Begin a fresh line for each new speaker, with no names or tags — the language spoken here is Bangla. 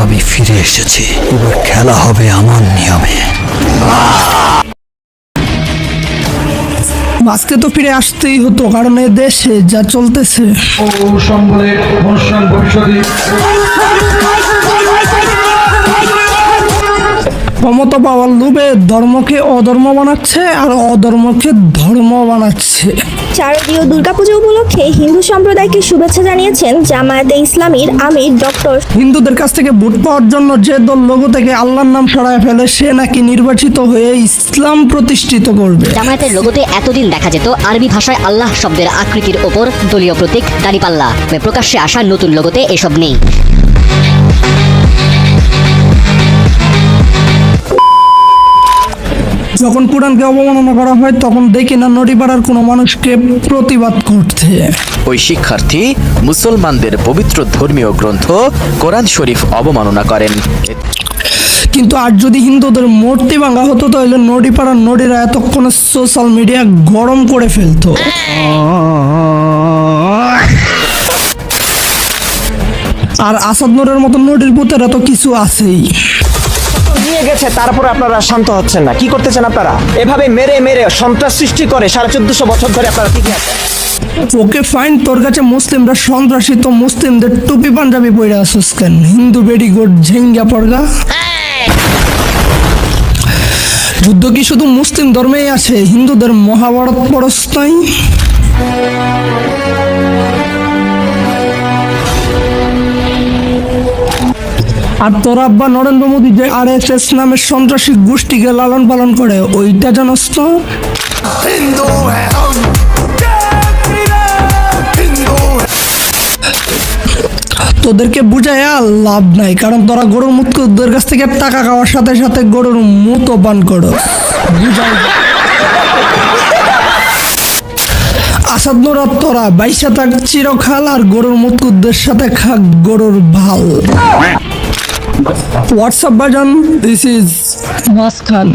আমি ফিরে এসেছি, এবার খেলা হবে আমার নিয়মে।
আজকে তো ফিরে আসতেই হতো, কারণ এ দেশে যা চলতেছে। ক্ষমতা পাওয়ার লোভে ধর্মকে অধর্ম বানাচ্ছে আর অধর্মকে ধর্ম বানাচ্ছে।
শারদীয় দুর্গাপূজা উপলক্ষে হিন্দু সম্প্রদায়কে শুভেচ্ছা জানিয়েছেন জামায়াতে ইসলামীর আমির ডক্টর।
হিন্দুদের কাছ থেকে ভোট পাওয়ার জন্য যে দল লোগো থেকে আল্লাহর নাম সরায় ফেলে সে নাকি নির্বাচিত হয়ে ইসলাম প্রতিষ্ঠিত করবে।
জামায়াতের লোগোতে এতদিন দেখা যেত আরবি ভাষায় আল্লাহ শব্দের আকৃতির ওপর দলীয় প্রতীক দাঁড়িপাল্লা, প্রকাশ্যে আসা নতুন লোগোতে এসব নেই।
যখন কোরআনকে অবমাননা করা হয় তখন দেখি না নড়িপাড়ার কোনো মানুষকে প্রতিবাদ করতে।
ওই শিক্ষার্থী মুসলমানদের পবিত্র ধর্মীয় গ্রন্থ কোরআন শরীফ অবমাননা করেন।
কিন্তু আর যদি হিন্দুদের মূর্তি ভাঙা হতো তাহলে নড়িপাড়ার নড়িরা এতক্ষণে সোশ্যাল মিডিয়া গরম করে ফেলতো। আর আসাদ নূরের মতো নড়ির পুতেরা তো কিছু আছেই।
নিয়ে গেছে, তারপরে আপনারা শান্ত হচ্ছেন না। কি করতেছেন আপনারা? এভাবে মেরে মেরে সন্ত্রাস সৃষ্টি করে 1450 বছর ধরে আপনারা টিকে আছেন।
ওকে ফাইন, তোর কাছে মুসলিমরা সন্ত্রাসী, তো মুসলিমদের টুপি পাঞ্জাবি পরে আসুস কেন? হিন্দু বেডি গোট ঝেঙ্গা পড়গা। যুদ্ধ কি শুধু মুসলিম ধর্মেই আছে? হিন্দুদের মহাভারত পড়স নাই? আর তোর আব্বা নরেন্দ্র মোদী যে RSS নামের সন্ত্রাসী গোষ্ঠীকে লালন পালন করে ওইটা জানোস তো? তোদেরকে বুঝায় লাভ নাই, কারণ তোরা গরুর মুতকুদের কাছ থেকে টাকা খাওয়ার সাথে সাথে গরুর মুতও পান করো। বুঝাই আসাদ নোরা তোরা বাইশা থাক চিরখাল, আর গরুর মুতকুদের সাথে খাক গরুর ভাল। হোয়াটসঅ্যাপ বাজান, দিস ইজ মাস খান।